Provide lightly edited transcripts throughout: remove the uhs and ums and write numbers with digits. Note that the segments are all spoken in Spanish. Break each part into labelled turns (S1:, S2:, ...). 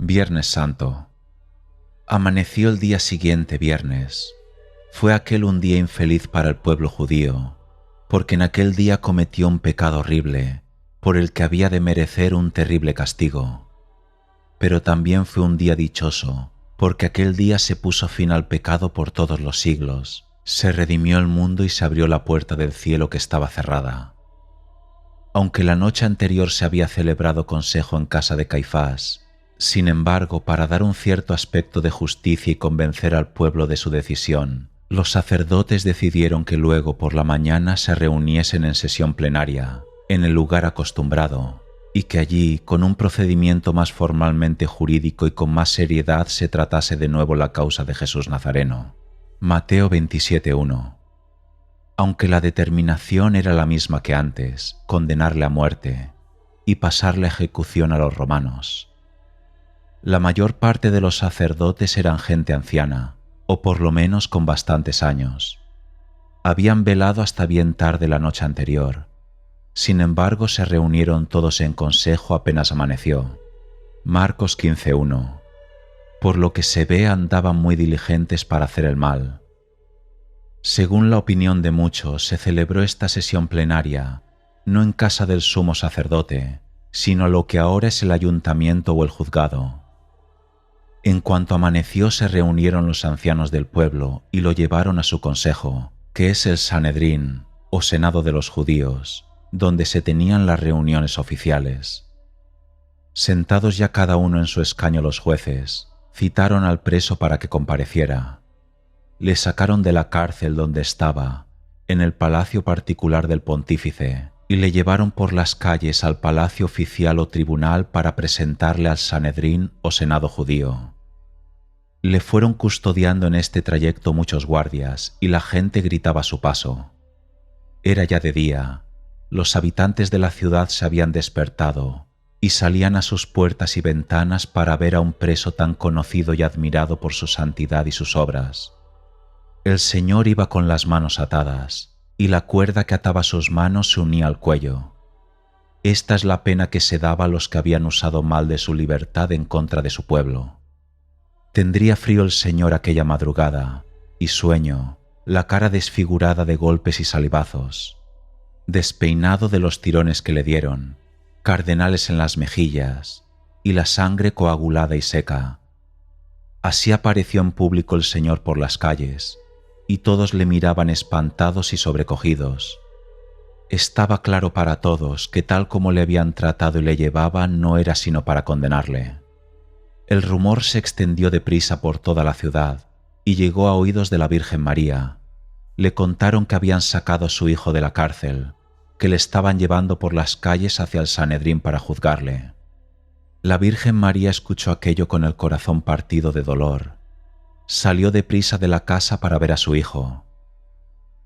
S1: Viernes Santo. Amaneció el día siguiente, viernes. Fue aquel un día infeliz para el pueblo judío, porque en aquel día cometió un pecado horrible, por el que había de merecer un terrible castigo. Pero también fue un día dichoso, porque aquel día se puso fin al pecado por todos los siglos, se redimió el mundo y se abrió la puerta del cielo que estaba cerrada. Aunque la noche anterior se había celebrado consejo en casa de Caifás, sin embargo, para dar un cierto aspecto de justicia y convencer al pueblo de su decisión, los sacerdotes decidieron que luego por la mañana se reuniesen en sesión plenaria, en el lugar acostumbrado, y que allí, con un procedimiento más formalmente jurídico y con más seriedad, se tratase de nuevo la causa de Jesús Nazareno. Mateo 27:1. Aunque la determinación era la misma que antes, condenarle a muerte y pasar la ejecución a los romanos. La mayor parte de los sacerdotes eran gente anciana, o por lo menos con bastantes años. Habían velado hasta bien tarde la noche anterior. Sin embargo, se reunieron todos en consejo apenas amaneció. Marcos 15:1. Por lo que se ve, andaban muy diligentes para hacer el mal. Según la opinión de muchos, se celebró esta sesión plenaria, no en casa del sumo sacerdote, sino lo que ahora es el ayuntamiento o el juzgado. En cuanto amaneció, se reunieron los ancianos del pueblo y lo llevaron a su consejo, que es el Sanedrín, o Senado de los judíos, donde se tenían las reuniones oficiales. Sentados ya cada uno en su escaño los jueces, citaron al preso para que compareciera. Le sacaron de la cárcel donde estaba, en el palacio particular del pontífice, y le llevaron por las calles al palacio oficial o tribunal para presentarle al Sanedrín o Senado judío. Le fueron custodiando en este trayecto muchos guardias y la gente gritaba a su paso. Era ya de día, los habitantes de la ciudad se habían despertado y salían a sus puertas y ventanas para ver a un preso tan conocido y admirado por su santidad y sus obras. El Señor iba con las manos atadas, y la cuerda que ataba sus manos se unía al cuello. Esta es la pena que se daba a los que habían usado mal de su libertad en contra de su pueblo. Tendría frío el Señor aquella madrugada, y sueño, la cara desfigurada de golpes y salivazos, despeinado de los tirones que le dieron, cardenales en las mejillas, y la sangre coagulada y seca. Así apareció en público el Señor por las calles, y todos le miraban espantados y sobrecogidos. Estaba claro para todos que tal como le habían tratado y le llevaban no era sino para condenarle. El rumor se extendió deprisa por toda la ciudad y llegó a oídos de la Virgen María. Le contaron que habían sacado a su hijo de la cárcel, que le estaban llevando por las calles hacia el Sanedrín para juzgarle. La Virgen María escuchó aquello con el corazón partido de dolor. Salió deprisa de la casa para ver a su hijo.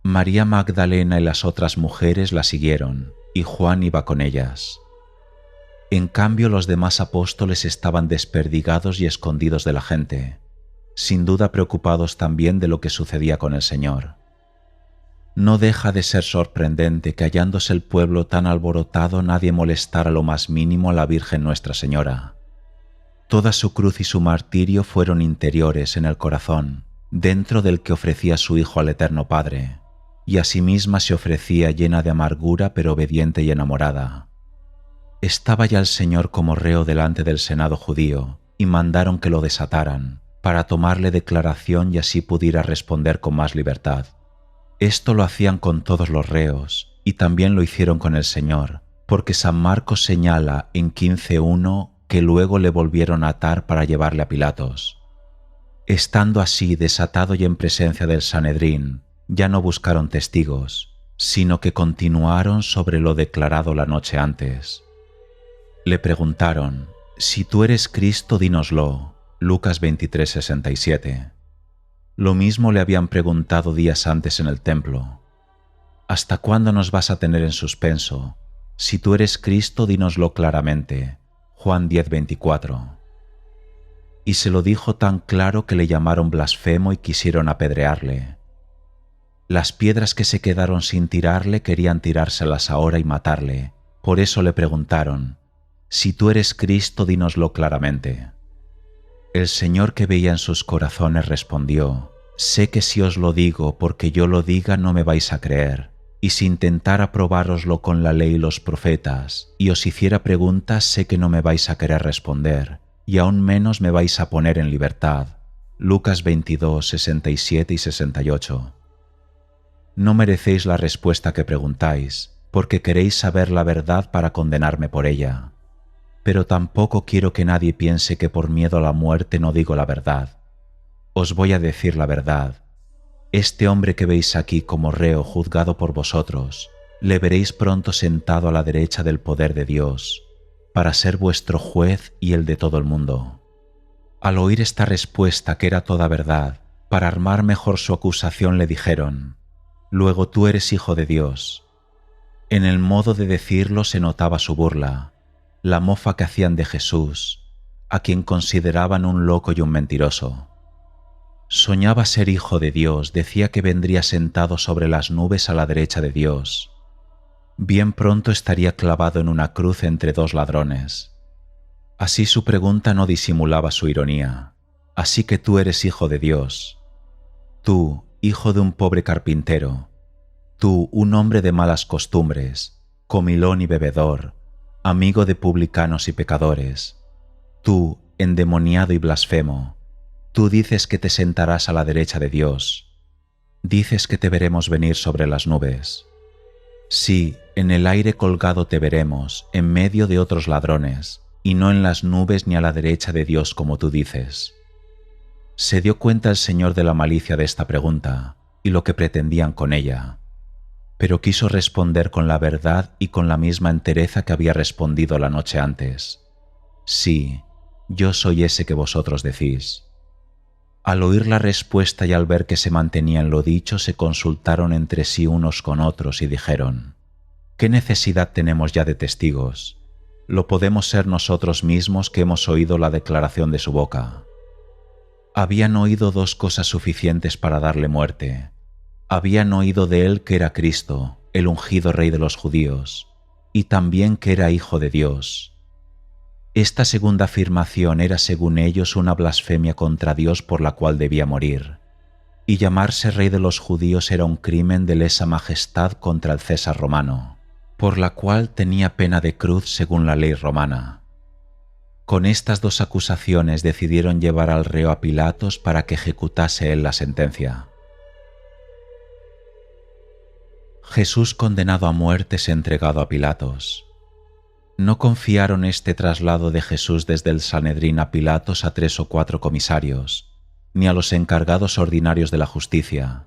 S1: María Magdalena y las otras mujeres la siguieron, y Juan iba con ellas. En cambio, los demás apóstoles estaban desperdigados y escondidos de la gente, sin duda preocupados también de lo que sucedía con el Señor. No deja de ser sorprendente que hallándose el pueblo tan alborotado nadie molestara lo más mínimo a la Virgen Nuestra Señora. Toda su cruz y su martirio fueron interiores en el corazón, dentro del que ofrecía su Hijo al Eterno Padre, y a sí misma se ofrecía llena de amargura pero obediente y enamorada. Estaba ya el Señor como reo delante del Senado judío, y mandaron que lo desataran, para tomarle declaración y así pudiera responder con más libertad. Esto lo hacían con todos los reos, y también lo hicieron con el Señor, porque San Marcos señala en 15:1 que luego le volvieron a atar para llevarle a Pilatos. Estando así desatado y en presencia del Sanedrín, ya no buscaron testigos, sino que continuaron sobre lo declarado la noche antes. Le preguntaron: «Si tú eres Cristo, dínoslo». Lucas 23:67. Lo mismo le habían preguntado días antes en el templo. «¿Hasta cuándo nos vas a tener en suspenso? Si tú eres Cristo, dínoslo claramente». Juan 10:24. Y se lo dijo tan claro que le llamaron blasfemo y quisieron apedrearle. Las piedras que se quedaron sin tirarle querían tirárselas ahora y matarle. Por eso le preguntaron: «Si tú eres Cristo, dínoslo claramente». El Señor, que veía en sus corazones, respondió: Sé que si os lo digo porque yo lo diga no me vais a creer, y si intentara probároslo con la ley y los profetas, y os hiciera preguntas, sé que no me vais a querer responder, y aún menos me vais a poner en libertad. Lucas 22, 67 y 68. No merecéis la respuesta que preguntáis, porque queréis saber la verdad para condenarme por ella. Pero tampoco quiero que nadie piense que por miedo a la muerte no digo la verdad. Os voy a decir la verdad. Este hombre que veis aquí como reo juzgado por vosotros, le veréis pronto sentado a la derecha del poder de Dios, para ser vuestro juez y el de todo el mundo. Al oír esta respuesta, que era toda verdad, para armar mejor su acusación le dijeron: Luego tú eres hijo de Dios. En el modo de decirlo se notaba su burla, la mofa que hacían de Jesús, a quien consideraban un loco y un mentiroso. Soñaba ser hijo de Dios, decía que vendría sentado sobre las nubes a la derecha de Dios. Bien pronto estaría clavado en una cruz entre dos ladrones. Así su pregunta no disimulaba su ironía. Así que tú eres hijo de Dios. Tú, hijo de un pobre carpintero. Tú, un hombre de malas costumbres, comilón y bebedor, amigo de publicanos y pecadores. Tú, endemoniado y blasfemo. Tú dices que te sentarás a la derecha de Dios. Dices que te veremos venir sobre las nubes. Sí, en el aire colgado te veremos, en medio de otros ladrones, y no en las nubes ni a la derecha de Dios como tú dices. Se dio cuenta el Señor de la malicia de esta pregunta y lo que pretendían con ella, pero quiso responder con la verdad y con la misma entereza que había respondido la noche antes. Sí, yo soy ese que vosotros decís. Al oír la respuesta y al ver que se mantenía en lo dicho, se consultaron entre sí unos con otros y dijeron: ¿Qué necesidad tenemos ya de testigos? Lo podemos ser nosotros mismos, que hemos oído la declaración de su boca. Habían oído dos cosas suficientes para darle muerte. Habían oído de él que era Cristo, el ungido Rey de los judíos, y también que era Hijo de Dios. Esta segunda afirmación era, según ellos, una blasfemia contra Dios por la cual debía morir, y llamarse Rey de los judíos era un crimen de lesa majestad contra el César romano, por la cual tenía pena de cruz según la ley romana. Con estas dos acusaciones decidieron llevar al reo a Pilatos para que ejecutase él la sentencia. Jesús, condenado a muerte, es entregado a Pilatos. No confiaron este traslado de Jesús desde el Sanedrín a Pilatos a 3 o 4 comisarios, ni a los encargados ordinarios de la justicia,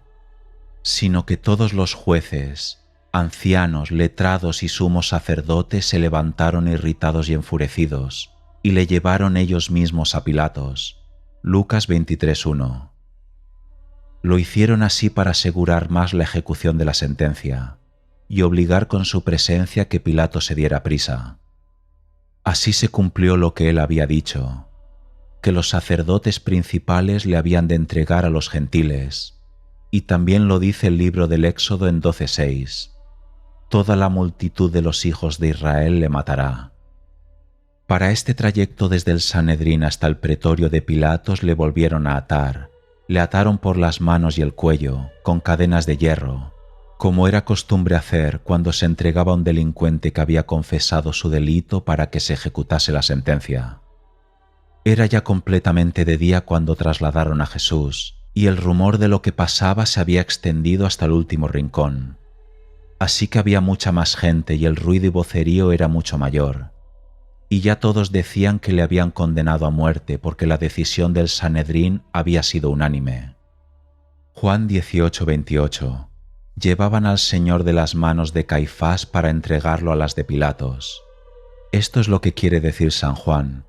S1: sino que todos los jueces, ancianos, letrados y sumos sacerdotes se levantaron irritados y enfurecidos, y le llevaron ellos mismos a Pilatos. Lucas 23:1. Lo hicieron así para asegurar más la ejecución de la sentencia y obligar con su presencia que Pilato se diera prisa. Así se cumplió lo que él había dicho, que los sacerdotes principales le habían de entregar a los gentiles, y también lo dice el libro del Éxodo en 12:6. Toda la multitud de los hijos de Israel le matará. Para este trayecto desde el Sanedrín hasta el pretorio de Pilatos le volvieron a atar. Le ataron por las manos y el cuello, con cadenas de hierro, como era costumbre hacer cuando se entregaba a un delincuente que había confesado su delito para que se ejecutase la sentencia. Era ya completamente de día cuando trasladaron a Jesús, y el rumor de lo que pasaba se había extendido hasta el último rincón. Así que había mucha más gente y el ruido y vocerío era mucho mayor. Y ya todos decían que le habían condenado a muerte porque la decisión del Sanedrín había sido unánime. Juan 18:28. Llevaban al Señor de las manos de Caifás para entregarlo a las de Pilatos. Esto es lo que quiere decir San Juan,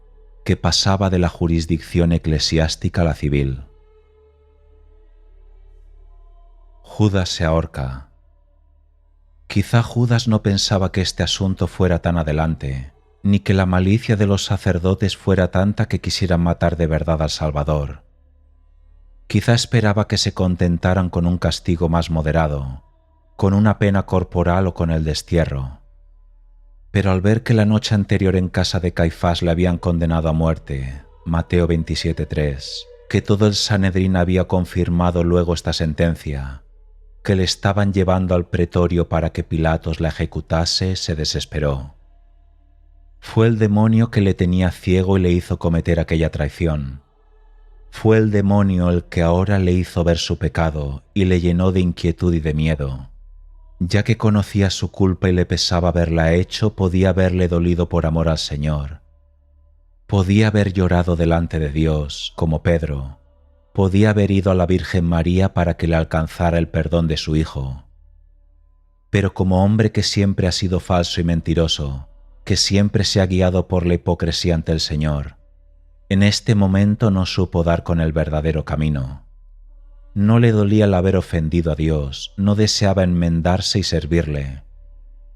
S1: que pasaba de la jurisdicción eclesiástica a la civil. Judas se ahorca. Quizá Judas no pensaba que este asunto fuera tan adelante, ni que la malicia de los sacerdotes fuera tanta que quisieran matar de verdad al Salvador. Quizá esperaba que se contentaran con un castigo más moderado, con una pena corporal o con el destierro. Pero al ver que la noche anterior en casa de Caifás le habían condenado a muerte, Mateo 27:3, que todo el Sanedrín había confirmado luego esta sentencia, que le estaban llevando al pretorio para que Pilatos la ejecutase, se desesperó. Fue el demonio que le tenía ciego y le hizo cometer aquella traición. Fue el demonio el que ahora le hizo ver su pecado y le llenó de inquietud y de miedo. Ya que conocía su culpa y le pesaba haberla hecho, podía haberle dolido por amor al Señor. Podía haber llorado delante de Dios, como Pedro. Podía haber ido a la Virgen María para que le alcanzara el perdón de su hijo. Pero como hombre que siempre ha sido falso y mentiroso, que siempre se ha guiado por la hipocresía ante el Señor, en este momento no supo dar con el verdadero camino. No le dolía el haber ofendido a Dios, no deseaba enmendarse y servirle.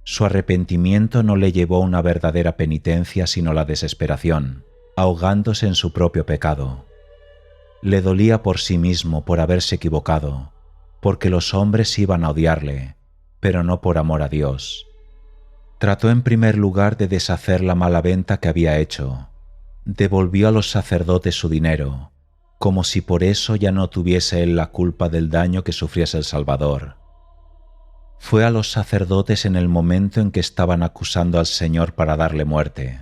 S1: Su arrepentimiento no le llevó a una verdadera penitencia sino la desesperación, ahogándose en su propio pecado. Le dolía por sí mismo por haberse equivocado, porque los hombres iban a odiarle, pero no por amor a Dios. Trató en primer lugar de deshacer la mala venta que había hecho. Devolvió a los sacerdotes su dinero, como si por eso ya no tuviese él la culpa del daño que sufriese el Salvador. Fue a los sacerdotes en el momento en que estaban acusando al Señor para darle muerte.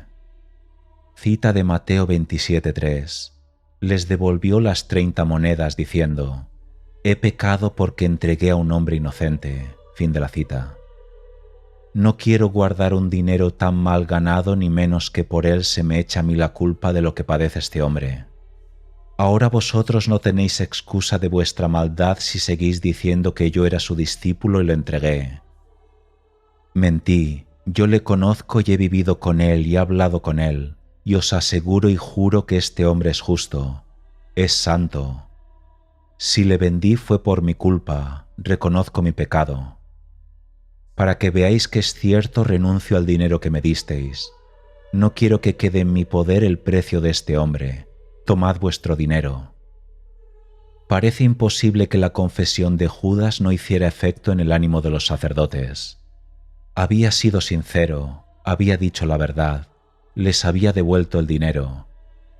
S1: Cita de Mateo 27:3. Les devolvió las 30 monedas diciendo: «He pecado porque entregué a un hombre inocente». Fin de la cita. No quiero guardar un dinero tan mal ganado, ni menos que por él se me echa a mí la culpa de lo que padece este hombre. Ahora vosotros no tenéis excusa de vuestra maldad si seguís diciendo que yo era su discípulo y lo entregué. Mentí, yo le conozco y he vivido con él y he hablado con él, y os aseguro y juro que este hombre es justo, es santo. Si le vendí fue por mi culpa, reconozco mi pecado. Para que veáis que es cierto, renuncio al dinero que me disteis. No quiero que quede en mi poder el precio de este hombre. Tomad vuestro dinero». Parece imposible que la confesión de Judas no hiciera efecto en el ánimo de los sacerdotes. Había sido sincero, había dicho la verdad, les había devuelto el dinero,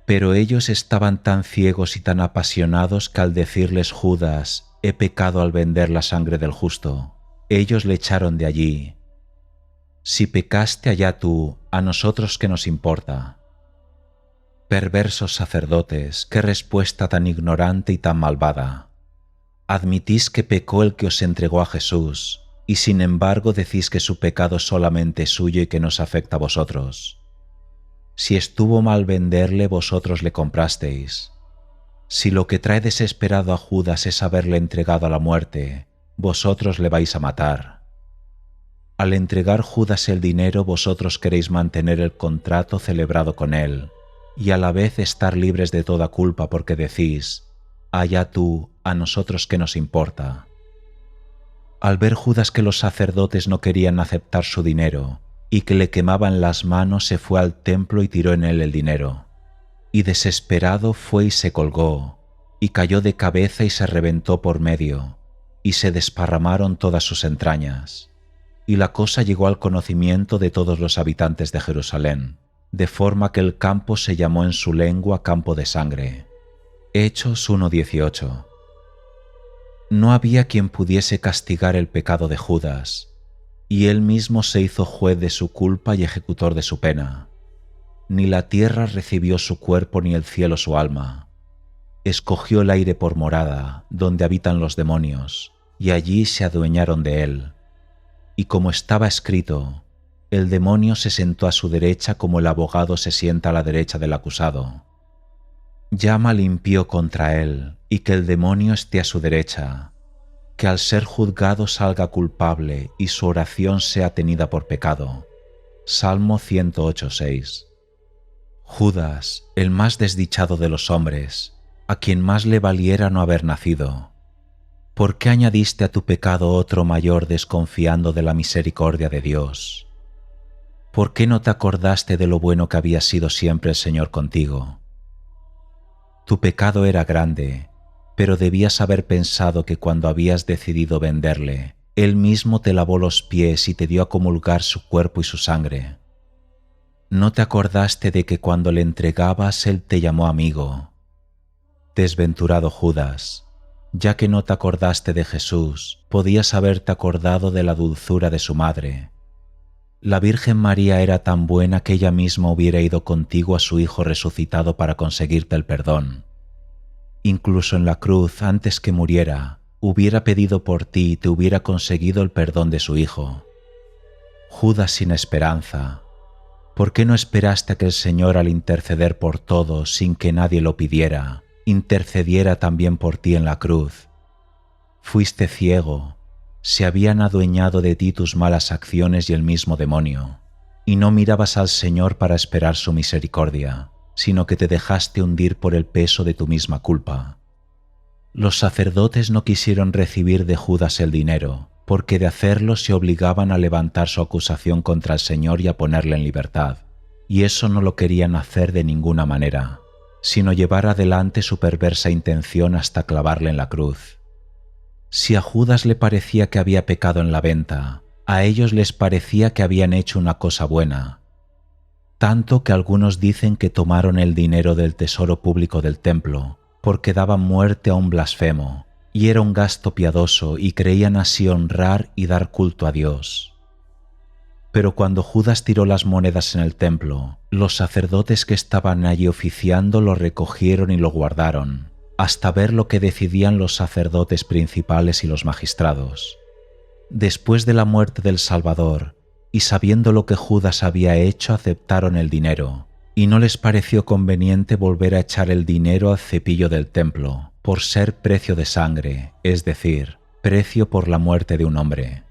S1: pero ellos estaban tan ciegos y tan apasionados que al decirles Judas: «He pecado al vender la sangre del justo», ellos le echaron de allí. Si pecaste, allá tú, a nosotros qué nos importa. Perversos sacerdotes, qué respuesta tan ignorante y tan malvada. Admitís que pecó el que os entregó a Jesús, y sin embargo decís que su pecado solamente es suyo y que nos afecta a vosotros. Si estuvo mal venderle, vosotros le comprasteis. Si lo que trae desesperado a Judas es haberle entregado a la muerte, vosotros le vais a matar. Al entregar Judas el dinero, vosotros queréis mantener el contrato celebrado con él, y a la vez estar libres de toda culpa porque decís: «Allá tú, a nosotros qué nos importa». Al ver Judas que los sacerdotes no querían aceptar su dinero y que le quemaban las manos, se fue al templo y tiró en él el dinero. Y desesperado fue y se colgó, y cayó de cabeza y se reventó por medio, y se desparramaron todas sus entrañas. Y la cosa llegó al conocimiento de todos los habitantes de Jerusalén, de forma que el campo se llamó en su lengua Campo de Sangre. Hechos 1:18. No había quien pudiese castigar el pecado de Judas, y él mismo se hizo juez de su culpa y ejecutor de su pena. Ni la tierra recibió su cuerpo ni el cielo su alma. Escogió el aire por morada, donde habitan los demonios, y allí se adueñaron de él. Y como estaba escrito: «El demonio se sentó a su derecha como el abogado se sienta a la derecha del acusado». Llama al impío contra él, y que el demonio esté a su derecha, que al ser juzgado salga culpable y su oración sea tenida por pecado. Salmo 108:6. Judas, el más desdichado de los hombres, a quien más le valiera no haber nacido. ¿Por qué añadiste a tu pecado otro mayor desconfiando de la misericordia de Dios? ¿Por qué no te acordaste de lo bueno que había sido siempre el Señor contigo? Tu pecado era grande, pero debías haber pensado que cuando habías decidido venderle, Él mismo te lavó los pies y te dio a comulgar su cuerpo y su sangre. No te acordaste de que cuando le entregabas él te llamó amigo. Desventurado Judas, ya que no te acordaste de Jesús, podías haberte acordado de la dulzura de su madre. La Virgen María era tan buena que ella misma hubiera ido contigo a su Hijo resucitado para conseguirte el perdón. Incluso en la cruz, antes que muriera, hubiera pedido por ti y te hubiera conseguido el perdón de su Hijo. Judas sin esperanza, ¿por qué no esperaste a que el Señor, al interceder por todos sin que nadie lo pidiera, intercediera también por ti en la cruz? Fuiste ciego, se habían adueñado de ti tus malas acciones y el mismo demonio, y no mirabas al Señor para esperar su misericordia, sino que te dejaste hundir por el peso de tu misma culpa. Los sacerdotes no quisieron recibir de Judas el dinero, porque de hacerlo se obligaban a levantar su acusación contra el Señor y a ponerle en libertad, y eso no lo querían hacer de ninguna manera, sino llevar adelante su perversa intención hasta clavarle en la cruz. Si a Judas le parecía que había pecado en la venta, a ellos les parecía que habían hecho una cosa buena, tanto que algunos dicen que tomaron el dinero del tesoro público del templo, porque daban muerte a un blasfemo, y era un gasto piadoso y creían así honrar y dar culto a Dios. Pero cuando Judas tiró las monedas en el templo, los sacerdotes que estaban allí oficiando lo recogieron y lo guardaron, hasta ver lo que decidían los sacerdotes principales y los magistrados. Después de la muerte del Salvador, y sabiendo lo que Judas había hecho, aceptaron el dinero, y no les pareció conveniente volver a echar el dinero al cepillo del templo, por ser precio de sangre, es decir, precio por la muerte de un hombre.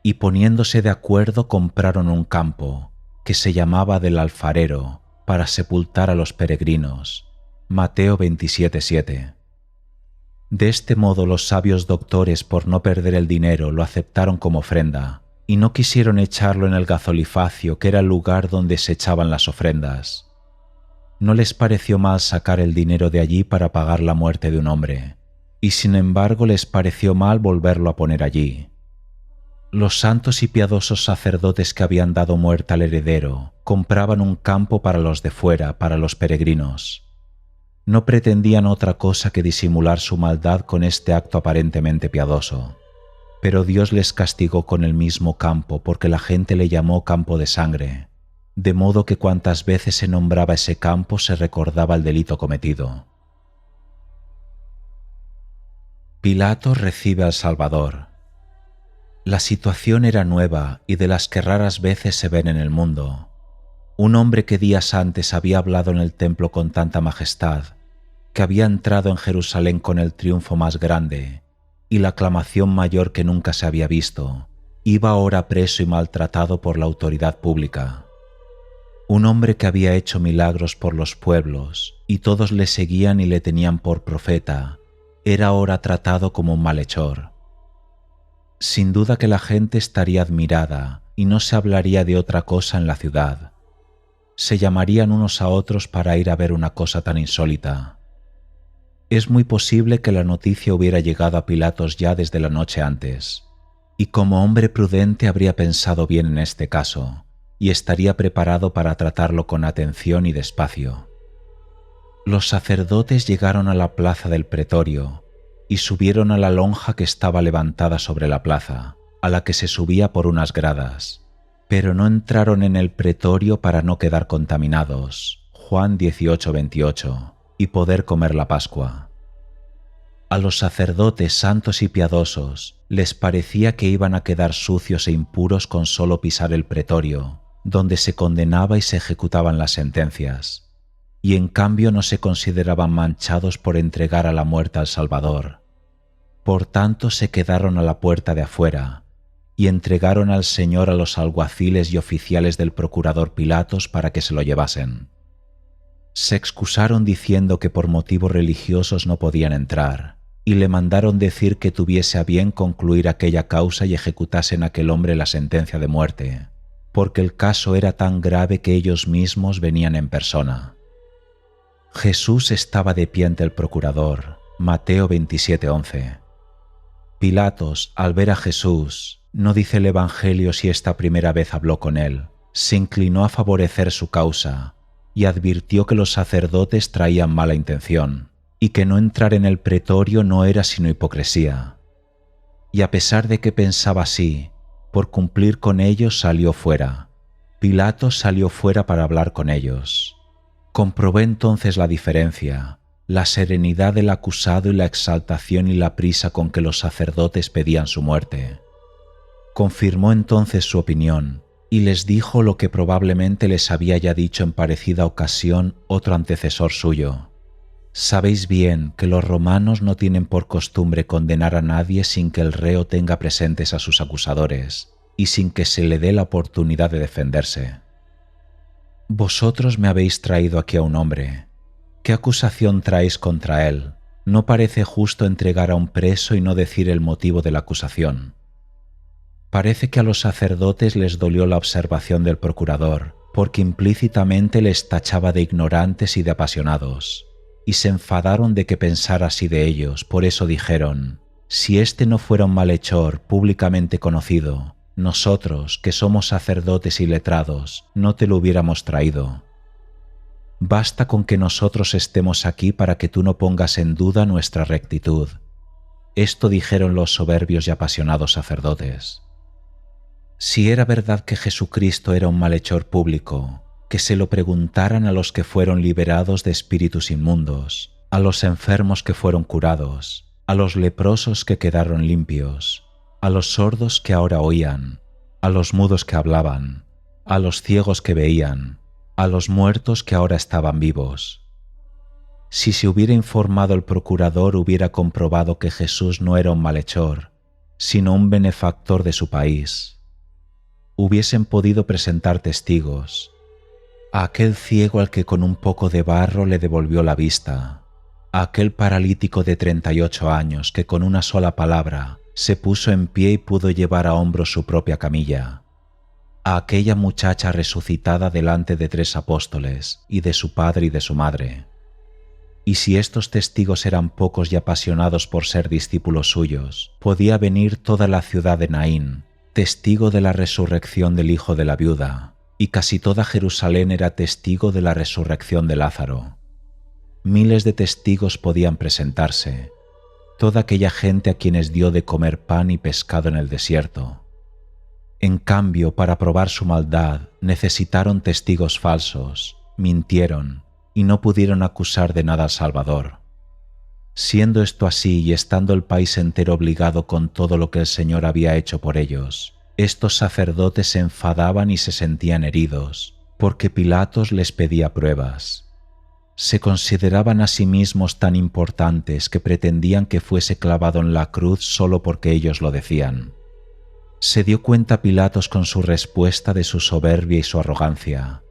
S1: Y poniéndose de acuerdo compraron un campo, que se llamaba del alfarero, para sepultar a los peregrinos. Mateo 27:7. De este modo los sabios doctores, por no perder el dinero, lo aceptaron como ofrenda, y no quisieron echarlo en el gazolifacio, que era el lugar donde se echaban las ofrendas. No les pareció mal sacar el dinero de allí para pagar la muerte de un hombre, y sin embargo les pareció mal volverlo a poner allí. Los santos y piadosos sacerdotes que habían dado muerte al heredero compraban un campo para los de fuera, para los peregrinos. No pretendían otra cosa que disimular su maldad con este acto aparentemente piadoso. Pero Dios les castigó con el mismo campo porque la gente le llamó campo de sangre, de modo que cuantas veces se nombraba ese campo se recordaba el delito cometido. Pilato recibe al Salvador. La situación era nueva y de las que raras veces se ven en el mundo. Un hombre que días antes había hablado en el templo con tanta majestad, que había entrado en Jerusalén con el triunfo más grande y la aclamación mayor que nunca se había visto, iba ahora preso y maltratado por la autoridad pública. Un hombre que había hecho milagros por los pueblos y todos le seguían y le tenían por profeta, era ahora tratado como un malhechor. Sin duda que la gente estaría admirada y no se hablaría de otra cosa en la ciudad. Se llamarían unos a otros para ir a ver una cosa tan insólita. Es muy posible que la noticia hubiera llegado a Pilatos ya desde la noche antes, y como hombre prudente habría pensado bien en este caso, y estaría preparado para tratarlo con atención y despacio. Los sacerdotes llegaron a la plaza del pretorio y subieron a la lonja que estaba levantada sobre la plaza, a la que se subía por unas gradas, pero no entraron en el pretorio para no quedar contaminados, Juan 18:28, y poder comer la Pascua. A los sacerdotes santos y piadosos les parecía que iban a quedar sucios e impuros con solo pisar el pretorio, donde se condenaba y se ejecutaban las sentencias, y en cambio no se consideraban manchados por entregar a la muerte al Salvador. Por tanto se quedaron a la puerta de afuera y entregaron al Señor a los alguaciles y oficiales del procurador Pilatos para que se lo llevasen. Se excusaron diciendo que por motivos religiosos no podían entrar, y le mandaron decir que tuviese a bien concluir aquella causa y ejecutasen a aquel hombre la sentencia de muerte, porque el caso era tan grave que ellos mismos venían en persona. Jesús estaba de pie ante el procurador, Mateo 27:11. Pilatos, al ver a Jesús, no dice el Evangelio si esta primera vez habló con él, se inclinó a favorecer su causa y advirtió que los sacerdotes traían mala intención y que no entrar en el pretorio no era sino hipocresía. Y a pesar de que pensaba así, por cumplir con ellos salió fuera. Pilatos salió fuera para hablar con ellos. Comprobé entonces la diferencia, la serenidad del acusado y la exaltación y la prisa con que los sacerdotes pedían su muerte. Confirmó entonces su opinión y les dijo lo que probablemente les había ya dicho en parecida ocasión otro antecesor suyo. Sabéis bien que los romanos no tienen por costumbre condenar a nadie sin que el reo tenga presentes a sus acusadores y sin que se le dé la oportunidad de defenderse. Vosotros me habéis traído aquí a un hombre. ¿Qué acusación traéis contra él? No parece justo entregar a un preso y no decir el motivo de la acusación. Parece que a los sacerdotes les dolió la observación del procurador, porque implícitamente les tachaba de ignorantes y de apasionados, y se enfadaron de que pensara así de ellos. Por eso dijeron: si este no fuera un malhechor públicamente conocido, nosotros, que somos sacerdotes y letrados, no te lo hubiéramos traído. Basta con que nosotros estemos aquí para que tú no pongas en duda nuestra rectitud. Esto dijeron los soberbios y apasionados sacerdotes. Si era verdad que Jesucristo era un malhechor público, que se lo preguntaran a los que fueron liberados de espíritus inmundos, a los enfermos que fueron curados, a los leprosos que quedaron limpios, a los sordos que ahora oían, a los mudos que hablaban, a los ciegos que veían, a los muertos que ahora estaban vivos. Si se hubiera informado el procurador, hubiera comprobado que Jesús no era un malhechor, sino un benefactor de su país. Hubiesen podido presentar testigos: a aquel ciego al que con un poco de barro le devolvió la vista, a aquel paralítico de 38 años que con una sola palabra se puso en pie y pudo llevar a hombros su propia camilla, a aquella muchacha resucitada delante de 3 apóstoles y de su padre y de su madre. Y si estos testigos eran pocos y apasionados por ser discípulos suyos, podía venir toda la ciudad de Naín, testigo de la resurrección del hijo de la viuda, y casi toda Jerusalén era testigo de la resurrección de Lázaro. Miles de testigos podían presentarse, toda aquella gente a quienes dio de comer pan y pescado en el desierto. En cambio, para probar su maldad, necesitaron testigos falsos, mintieron y no pudieron acusar de nada al Salvador. Siendo esto así y estando el país entero obligado con todo lo que el Señor había hecho por ellos, estos sacerdotes se enfadaban y se sentían heridos, porque Pilatos les pedía pruebas. Se consideraban a sí mismos tan importantes que pretendían que fuese clavado en la cruz solo porque ellos lo decían. Se dio cuenta Pilatos con su respuesta de su soberbia y su arrogancia.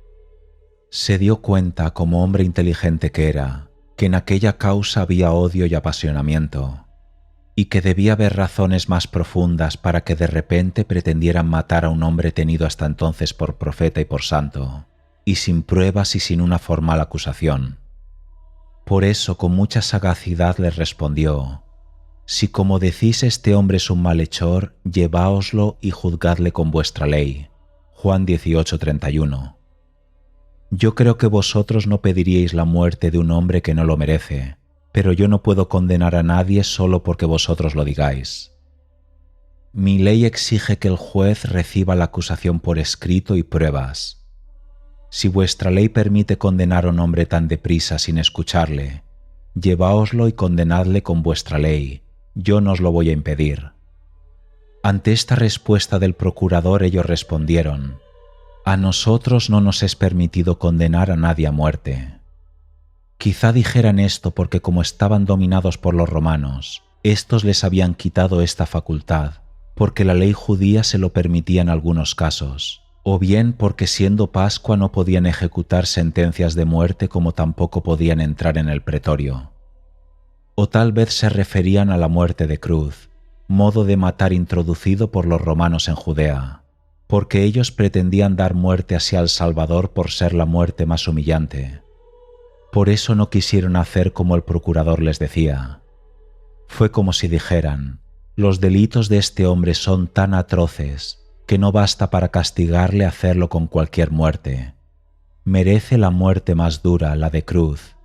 S1: Se dio cuenta, como hombre inteligente que era, que en aquella causa había odio y apasionamiento, y que debía haber razones más profundas para que de repente pretendieran matar a un hombre tenido hasta entonces por profeta y por santo, y sin pruebas y sin una formal acusación. Por eso con mucha sagacidad les respondió: si como decís este hombre es un malhechor, lleváoslo y juzgadle con vuestra ley. Juan 18:31. Yo creo que vosotros no pediríais la muerte de un hombre que no lo merece, pero yo no puedo condenar a nadie solo porque vosotros lo digáis. Mi ley exige que el juez reciba la acusación por escrito y pruebas. Si vuestra ley permite condenar a un hombre tan deprisa sin escucharle, lleváoslo y condenadle con vuestra ley, yo no os lo voy a impedir. Ante esta respuesta del procurador ellos respondieron: a nosotros no nos es permitido condenar a nadie a muerte. Quizá dijeran esto porque como estaban dominados por los romanos, estos les habían quitado esta facultad, porque la ley judía se lo permitía en algunos casos, o bien porque siendo Pascua no podían ejecutar sentencias de muerte como tampoco podían entrar en el pretorio. O tal vez se referían a la muerte de cruz, modo de matar introducido por los romanos en Judea, porque ellos pretendían dar muerte así al Salvador por ser la muerte más humillante. Por eso no quisieron hacer como el procurador les decía. Fue como si dijeran: los delitos de este hombre son tan atroces que no basta para castigarle hacerlo con cualquier muerte. Merece la muerte más dura, la de cruz.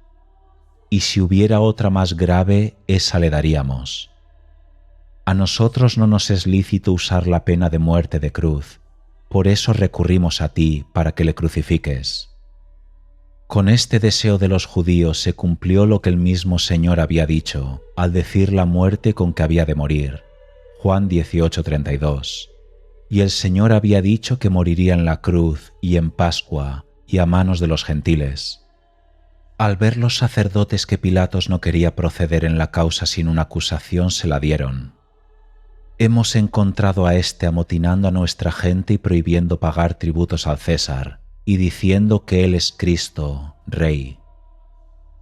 S1: Y si hubiera otra más grave, esa le daríamos. A nosotros no nos es lícito usar la pena de muerte de cruz, por eso recurrimos a ti para que le crucifiques. Con este deseo de los judíos se cumplió lo que el mismo Señor había dicho al decir la muerte con que había de morir. Juan 18:32. Y el Señor había dicho que moriría en la cruz y en Pascua y a manos de los gentiles. Al ver los sacerdotes que Pilatos no quería proceder en la causa sin una acusación, se la dieron. Hemos encontrado a éste amotinando a nuestra gente y prohibiendo pagar tributos al César, y diciendo que él es Cristo, Rey.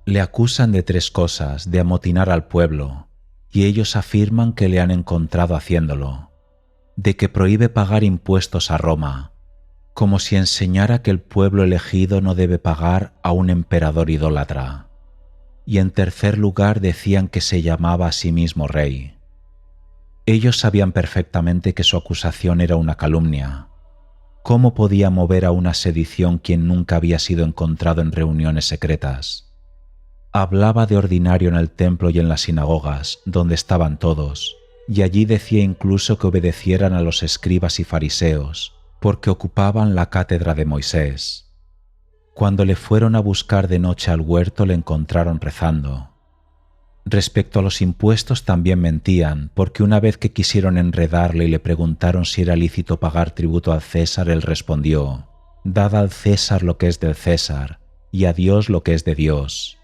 S1: Le acusan de 3 cosas: de amotinar al pueblo, y ellos afirman que le han encontrado haciéndolo; de que prohíbe pagar impuestos a Roma, como si enseñara que el pueblo elegido no debe pagar a un emperador idólatra; y en tercer lugar decían que se llamaba a sí mismo Rey. Ellos sabían perfectamente que su acusación era una calumnia. ¿Cómo podía mover a una sedición quien nunca había sido encontrado en reuniones secretas? Hablaba de ordinario en el templo y en las sinagogas, donde estaban todos, y allí decía incluso que obedecieran a los escribas y fariseos, porque ocupaban la cátedra de Moisés. Cuando le fueron a buscar de noche al huerto, le encontraron rezando. Respecto a los impuestos también mentían, porque una vez que quisieron enredarle y le preguntaron si era lícito pagar tributo al César, él respondió: «Dad al César lo que es del César, y a Dios lo que es de Dios».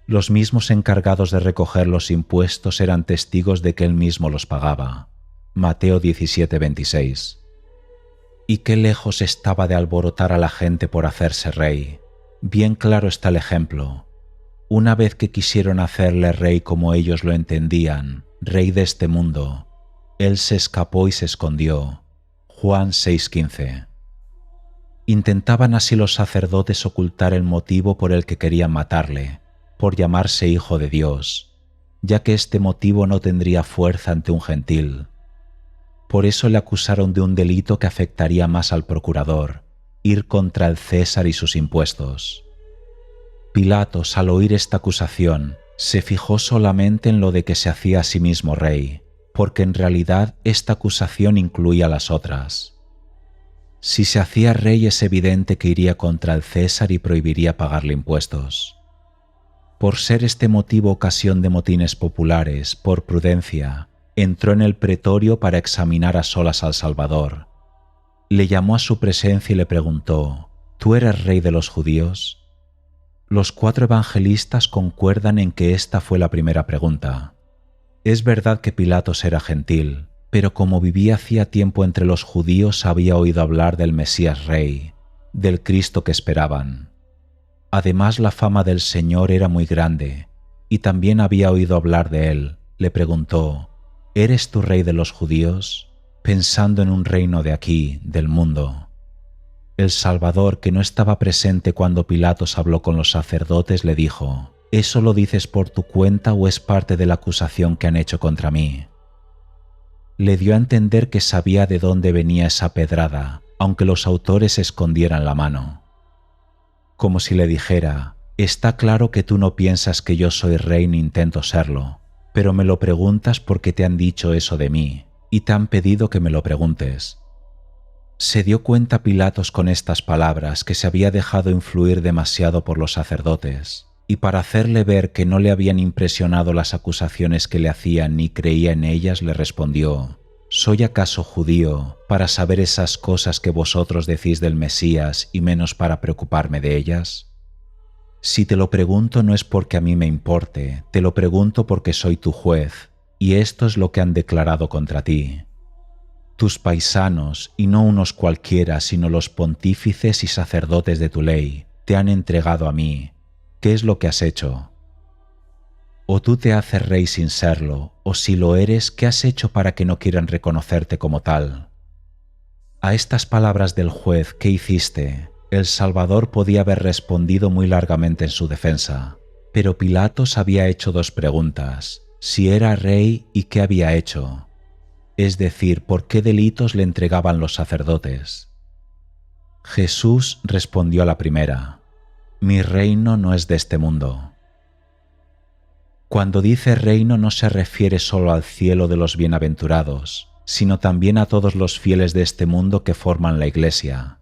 S1: Los mismos encargados de recoger los impuestos eran testigos de que él mismo los pagaba. Mateo 17:26. Y qué lejos estaba de alborotar a la gente por hacerse rey. Bien claro está el ejemplo. Una vez que quisieron hacerle rey como ellos lo entendían, rey de este mundo, él se escapó y se escondió. Juan 6:15. Intentaban así los sacerdotes ocultar el motivo por el que querían matarle, por llamarse hijo de Dios, ya que este motivo no tendría fuerza ante un gentil. Por eso le acusaron de un delito que afectaría más al procurador: ir contra el César y sus impuestos. Pilatos, al oír esta acusación, se fijó solamente en lo de que se hacía a sí mismo rey, porque en realidad esta acusación incluía las otras. Si se hacía rey, es evidente que iría contra el César y prohibiría pagarle impuestos. Por ser este motivo ocasión de motines populares, por prudencia, entró en el pretorio para examinar a solas al Salvador. Le llamó a su presencia y le preguntó: «¿Tú eres rey de los judíos?». Los 4 evangelistas concuerdan en que esta fue la primera pregunta. Es verdad que Pilatos era gentil, pero como vivía hacía tiempo entre los judíos, había oído hablar del Mesías Rey, del Cristo que esperaban. Además, la fama del Señor era muy grande, y también había oído hablar de él. Le preguntó: «¿Eres tú rey de los judíos?», pensando en un reino de aquí, del mundo. El Salvador, que no estaba presente cuando Pilatos habló con los sacerdotes, le dijo: «¿Eso lo dices por tu cuenta o es parte de la acusación que han hecho contra mí?». Le dio a entender que sabía de dónde venía esa pedrada, aunque los autores escondieran la mano. Como si le dijera: «Está claro que tú no piensas que yo soy rey ni intento serlo, pero me lo preguntas porque te han dicho eso de mí, y te han pedido que me lo preguntes». Se dio cuenta Pilatos con estas palabras que se había dejado influir demasiado por los sacerdotes, y para hacerle ver que no le habían impresionado las acusaciones que le hacían ni creía en ellas, le respondió: «¿Soy acaso judío para saber esas cosas que vosotros decís del Mesías y menos para preocuparme de ellas? Si te lo pregunto no es porque a mí me importe, te lo pregunto porque soy tu juez, y esto es lo que han declarado contra ti. Tus paisanos, y no unos cualquiera, sino los pontífices y sacerdotes de tu ley, te han entregado a mí. ¿Qué es lo que has hecho? O tú te haces rey sin serlo, o si lo eres, ¿qué has hecho para que no quieran reconocerte como tal?». A estas palabras del juez: «¿Qué hiciste?», el Salvador podía haber respondido muy largamente en su defensa, pero Pilatos había hecho 2 preguntas: si era rey y qué había hecho. es decir, ¿por qué delitos le entregaban los sacerdotes? Jesús respondió a la primera: Mi reino no es de este mundo. Cuando dice reino no se refiere solo al cielo de los bienaventurados, sino también a todos los fieles de este mundo que forman la Iglesia.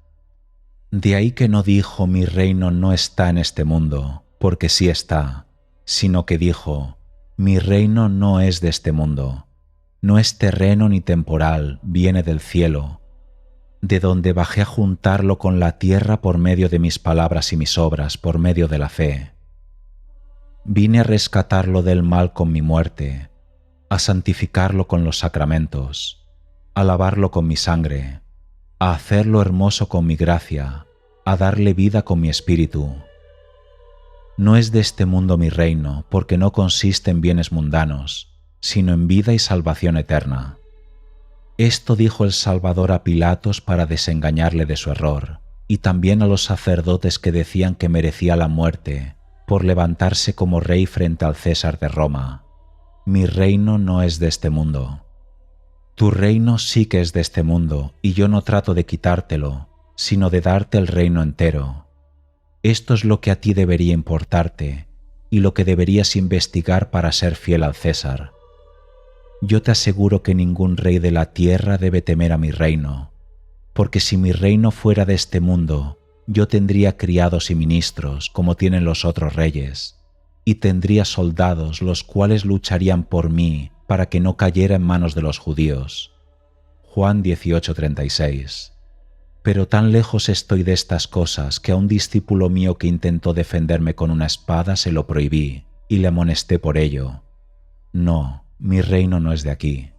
S1: De ahí que no dijo mi reino no está en este mundo, porque sí está, sino que dijo, mi reino no es de este mundo, no es terreno ni temporal, viene del cielo, de donde bajé a juntarlo con la tierra por medio de mis palabras y mis obras, por medio de la fe. Vine a rescatarlo del mal con mi muerte, a santificarlo con los sacramentos, a lavarlo con mi sangre, a hacerlo hermoso con mi gracia, a darle vida con mi espíritu. No es de este mundo mi reino, porque no consiste en bienes mundanos, sino en vida y salvación eterna. Esto dijo el Salvador a Pilatos para desengañarle de su error, y también a los sacerdotes que decían que merecía la muerte por levantarse como rey frente al César de Roma. Mi reino no es de este mundo. Tu reino sí que es de este mundo, y yo no trato de quitártelo, sino de darte el reino entero. Esto es lo que a ti debería importarte, y lo que deberías investigar para ser fiel al César. Yo te aseguro que ningún rey de la tierra debe temer a mi reino, porque si mi reino fuera de este mundo, yo tendría criados y ministros, como tienen los otros reyes, y tendría soldados los cuales lucharían por mí para que no cayera en manos de los judíos. Juan 18:36. Pero tan lejos estoy de estas cosas que a un discípulo mío que intentó defenderme con una espada se lo prohibí y le amonesté por ello. No, mi reino no es de aquí.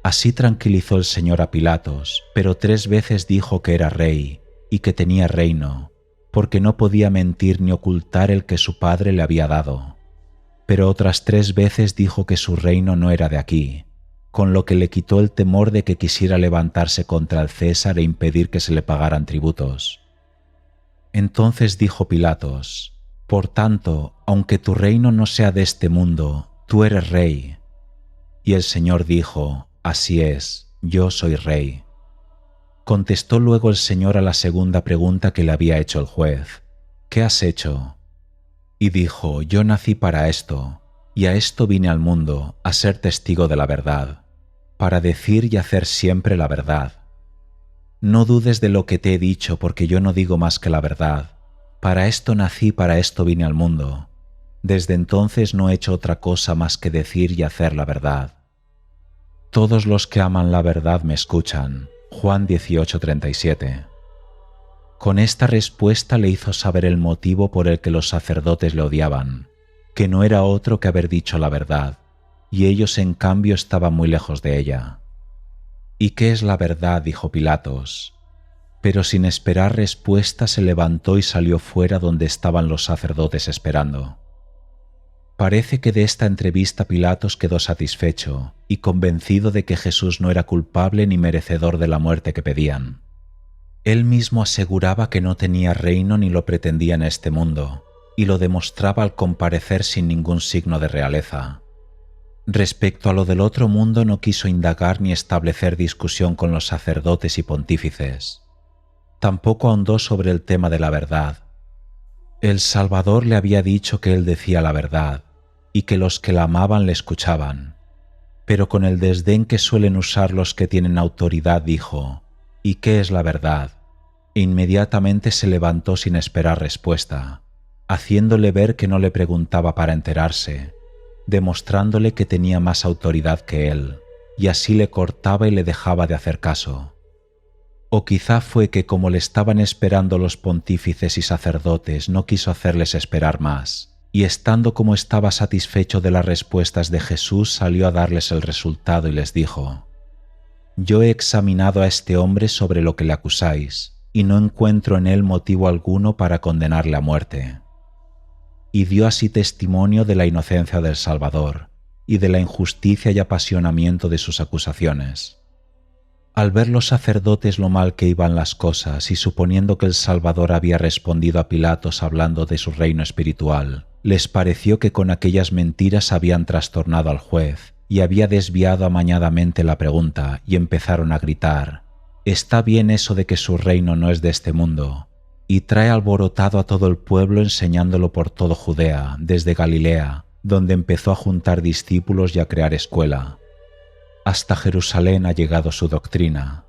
S1: Así tranquilizó el Señor a Pilatos, pero 3 veces dijo que era rey y que tenía reino, porque no podía mentir ni ocultar el que su padre le había dado. Pero otras 3 veces dijo que su reino no era de aquí, con lo que le quitó el temor de que quisiera levantarse contra el César e impedir que se le pagaran tributos. Entonces dijo Pilatos, por tanto, aunque tu reino no sea de este mundo, tú eres rey. Y el Señor dijo, así es, yo soy rey. Contestó luego el Señor a la segunda pregunta que le había hecho el juez, ¿qué has hecho? Y dijo, yo nací para esto, y a esto vine al mundo, a ser testigo de la verdad, para decir y hacer siempre la verdad. No dudes de lo que te he dicho, porque yo no digo más que la verdad. Para esto nací, para esto vine al mundo. Desde entonces no he hecho otra cosa más que decir y hacer la verdad. Todos los que aman la verdad me escuchan. Juan 18:37. Con esta respuesta le hizo saber el motivo por el que los sacerdotes le odiaban, que no era otro que haber dicho la verdad, y ellos en cambio estaban muy lejos de ella. ¿Y qué es la verdad?, dijo Pilatos. Pero sin esperar respuesta se levantó y salió fuera donde estaban los sacerdotes esperando. Parece que de esta entrevista Pilatos quedó satisfecho y convencido de que Jesús no era culpable ni merecedor de la muerte que pedían. Él mismo aseguraba que no tenía reino ni lo pretendía en este mundo, y lo demostraba al comparecer sin ningún signo de realeza. Respecto a lo del otro mundo no quiso indagar ni establecer discusión con los sacerdotes y pontífices. Tampoco ahondó sobre el tema de la verdad. El Salvador le había dicho que él decía la verdad, y que los que la amaban le escuchaban. Pero con el desdén que suelen usar los que tienen autoridad dijo, ¿y qué es la verdad? E inmediatamente se levantó sin esperar respuesta, haciéndole ver que no le preguntaba para enterarse, demostrándole que tenía más autoridad que él, y así le cortaba y le dejaba de hacer caso. O quizá fue que como le estaban esperando los pontífices y sacerdotes, no quiso hacerles esperar más, y estando como estaba satisfecho de las respuestas de Jesús, salió a darles el resultado y les dijo, «Yo he examinado a este hombre sobre lo que le acusáis, y no encuentro en él motivo alguno para condenarle a muerte». Y dio así testimonio de la inocencia del Salvador, y de la injusticia y apasionamiento de sus acusaciones. Al ver los sacerdotes lo mal que iban las cosas y suponiendo que el Salvador había respondido a Pilatos hablando de su reino espiritual, les pareció que con aquellas mentiras habían trastornado al juez y había desviado amañadamente la pregunta, y empezaron a gritar: «Está bien eso de que su reino no es de este mundo», y trae alborotado a todo el pueblo enseñándolo por todo Judea, desde Galilea, donde empezó a juntar discípulos y a crear escuela. Hasta Jerusalén ha llegado su doctrina.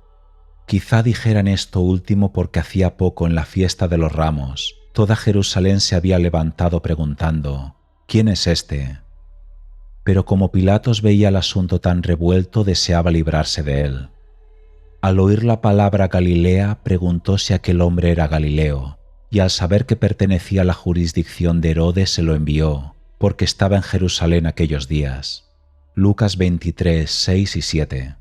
S1: Quizá dijeran esto último porque hacía poco, en la fiesta de los Ramos, toda Jerusalén se había levantado preguntando: «¿Quién es este?». Pero como Pilatos veía el asunto tan revuelto, deseaba librarse de él. Al oír la palabra Galilea, preguntó si aquel hombre era Galileo, y al saber que pertenecía a la jurisdicción de Herodes, se lo envió, porque estaba en Jerusalén aquellos días. Lucas 23, 6 y 7.